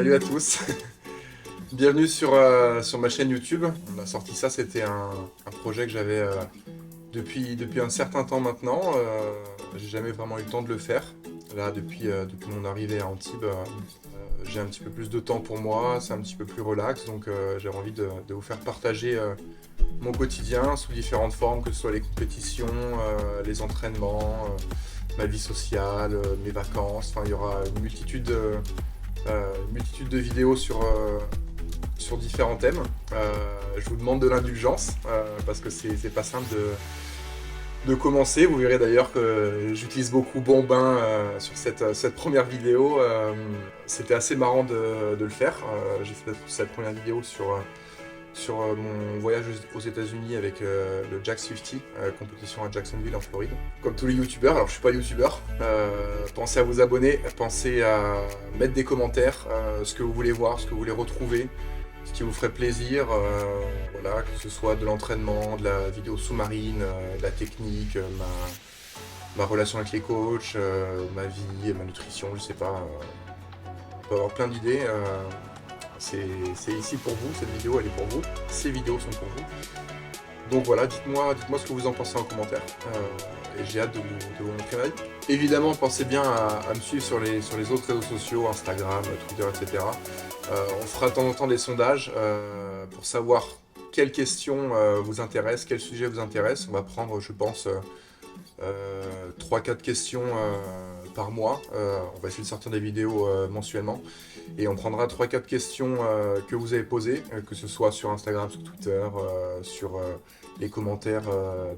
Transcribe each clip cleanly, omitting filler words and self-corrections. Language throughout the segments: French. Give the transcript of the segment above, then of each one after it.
Salut à tous. Bienvenue sur ma chaîne YouTube. On a sorti ça, c'était un projet que j'avais depuis un certain temps maintenant. J'ai jamais vraiment eu le temps de le faire. Là, depuis mon arrivée à Antibes, j'ai un petit peu plus de temps pour moi, c'est un petit peu plus relax, donc j'ai envie de vous faire partager mon quotidien sous différentes formes, que ce soit les compétitions, les entraînements, ma vie sociale, mes vacances. Enfin, il y aura une multitude de vidéos sur différents thèmes. Je vous demande de l'indulgence parce que c'est pas simple de commencer. Vous verrez d'ailleurs que j'utilise beaucoup Bombin sur cette première vidéo. C'était assez marrant de le faire. J'ai fait cette première vidéo sur mon voyage aux États-Unis avec le Jax 50, compétition à Jacksonville en Floride. Comme tous les youtubeurs, alors je suis pas youtubeur, pensez à vous abonner, pensez à mettre des commentaires, ce que vous voulez voir, ce que vous voulez retrouver, ce qui vous ferait plaisir, voilà, que ce soit de l'entraînement, de la vidéo sous-marine, de la technique, ma relation avec les coachs, ma vie, ma nutrition, je sais pas. On peut avoir plein d'idées. C'est ici pour vous, cette vidéo elle est pour vous, ces vidéos sont pour vous. Donc voilà, dites-moi ce que vous en pensez en commentaire. Et j'ai hâte de vous montrer ma vie. Évidemment, pensez bien à me suivre sur les autres réseaux sociaux, Instagram, Twitter, etc. On fera de temps en temps des sondages pour savoir quelles questions vous intéressent, quels sujets vous intéressent. On va prendre, je pense, 3-4 questions par mois. On va essayer de sortir des vidéos mensuellement. Et on prendra 3-4 questions que vous avez posées, que ce soit sur Instagram, sur Twitter, sur les commentaires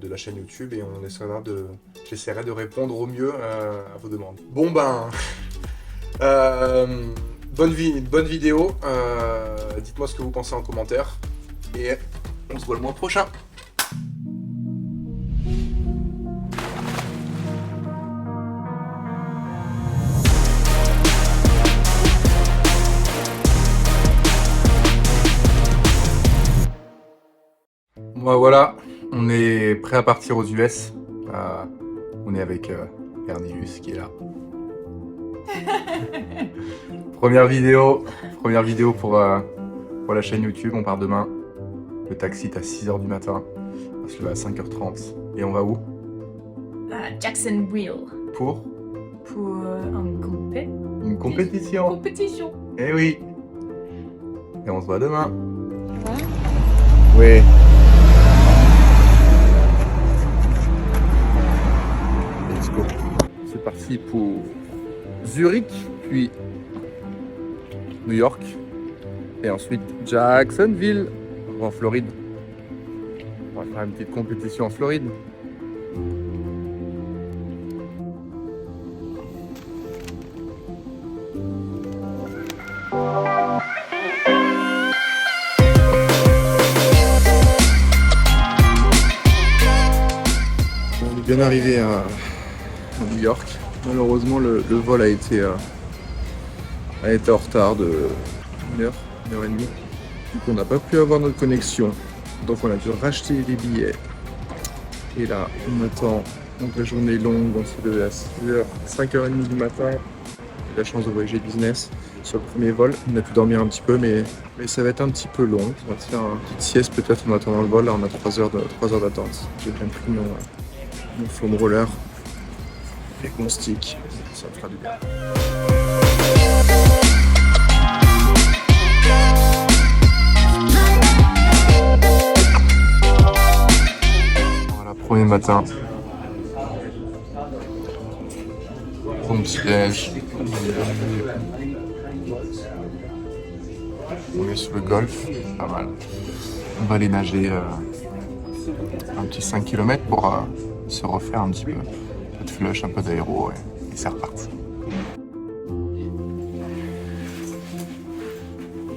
de la chaîne YouTube. Et j'essaierai de répondre au mieux à vos demandes. Bon ben, bonne vidéo. Dites-moi ce que vous pensez en commentaire. Et on se voit le mois prochain. Bon, voilà, on est prêt à partir aux US. On est avec Ernilus qui est là. Première vidéo pour la chaîne YouTube. On part demain. Le taxi est à 6h du matin. On va se lever à 5h30. Et on va où? Jacksonville. Pour une compétition. Eh oui. Et on se voit demain. Ouais. Oui. Let's go. C'est parti pour Zurich, puis New York, et ensuite Jacksonville, en Floride. On va faire une petite compétition en Floride. On est bien arrivé à New York. Malheureusement, le vol a été en retard de 1 heure, 1h30. Donc on n'a pas pu avoir notre connexion. Donc on a dû racheter les billets. Et là, on attend. Donc la journée est longue, on s'est levé à 6h, 5h30 du matin. J'ai la chance de voyager business sur le premier vol. On a pu dormir un petit peu, mais ça va être un petit peu long. On va se faire une petite sieste peut-être en attendant le vol. Là, on a 3 heures d'attente. J'ai bien pris mon foam roller et mon stick. Ça me fera du bien. Voilà, premier matin. Bon petit déj. On est sur le golfe, pas mal. On va aller nager un petit 5 km pour se refaire un petit peu. Un peu de flush, un peu d'aéro et c'est reparti.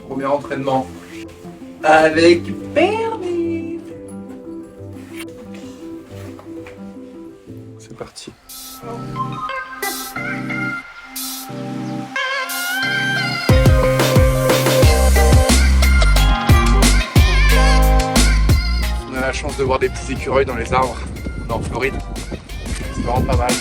Premier entraînement avec Bernie. C'est parti. On a la chance de voir des petits écureuils dans les arbres, en Floride. C'est vraiment pas mal.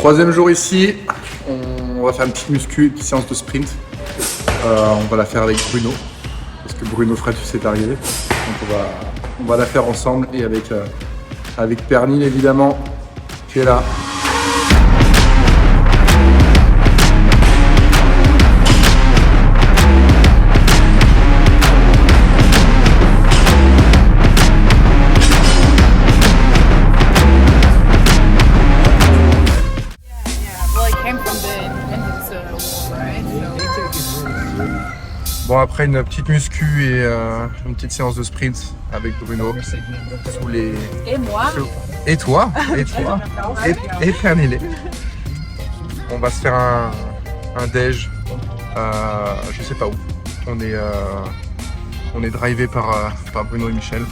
Troisième jour ici, on va faire une petite muscu, une petite séance de sprint. On va la faire avec Bruno, parce que Bruno Fratus est arrivé. Donc on va la faire ensemble et avec Pernil évidemment, qui est là. Bon, après une petite muscu et une petite séance de sprint avec Bruno sous les... Et moi. Et toi. Et Pernil. On va se faire un déj, je sais pas où. On est drivé par Bruno et Michel.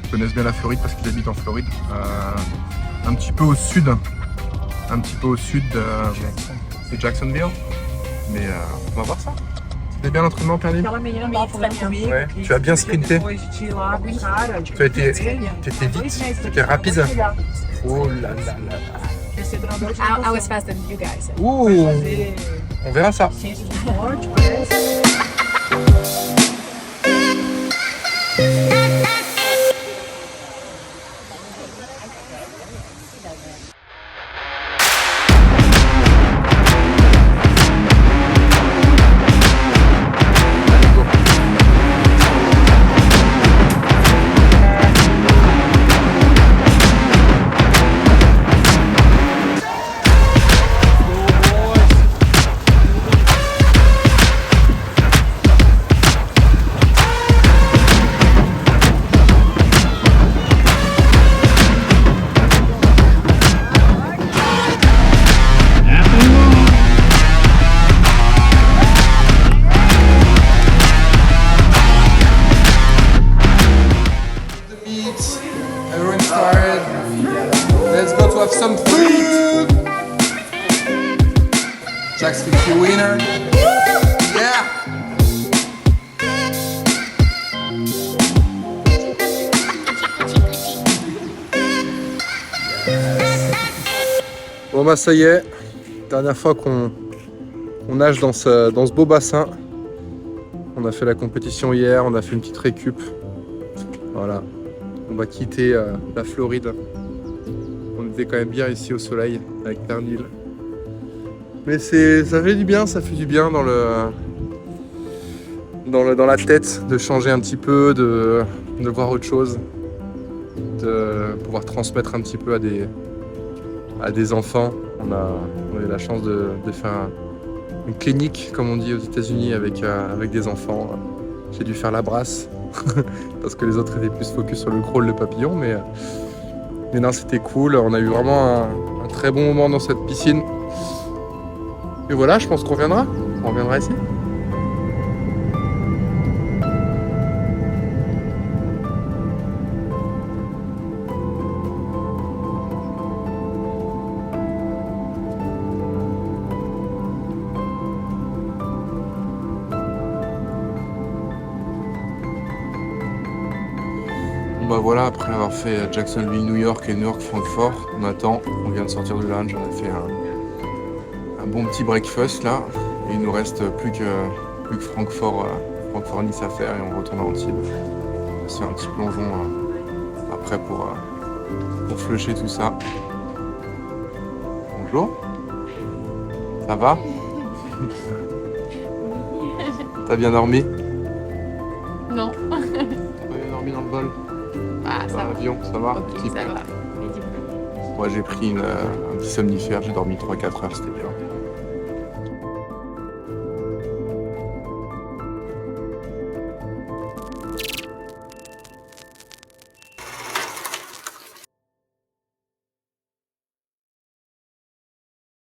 Ils connaissent bien la Floride parce qu'ils habitent en Floride. Un petit peu au sud de Jacksonville. Mais on va voir ça. C'était bien l'entraînement, Pernil? Ouais. Tu as bien sprinté? Tu étais vite? Tu étais rapide? Oh là là là là. I was faster than you guys. Ouh, on verra ça. Everyone's tired. Let's go to have some food. Jack's 50 winner. Yeah. Bon bah ça y est, dernière fois qu'on nage dans ce beau bassin. On a fait la compétition hier, on a fait une petite récup. Voilà. On va quitter la Floride. On était quand même bien ici au soleil avec Pernil. Mais ça fait du bien, ça fait du bien dans la tête de changer un petit peu, de voir autre chose, de pouvoir transmettre un petit peu à des enfants. On a eu la chance de faire une clinique, comme on dit aux États-Unis, avec des enfants. J'ai dû faire la brasse. Parce que les autres étaient plus focus sur le crawl, le papillon, mais non, c'était cool. On a eu vraiment un très bon moment dans cette piscine. Et voilà, je pense qu'on reviendra. On reviendra ici. Bah voilà, après avoir fait Jacksonville, New York et New York, Francfort, on attend, on vient de sortir du lounge, on a fait un bon petit breakfast là, et il nous reste plus que Francfort, Nice à faire et on retourne à Antibes. On se fait un petit plongeon après pour flusher tout ça. Bonjour, ça va? T'as bien dormi? Non. T'as pas bien dormi dans le vol? Ah, Dans ça va. l'avion, ça va? Ok, Petit ça peu. va. Moi j'ai pris un petit somnifère, j'ai dormi 3-4 heures, c'était bien.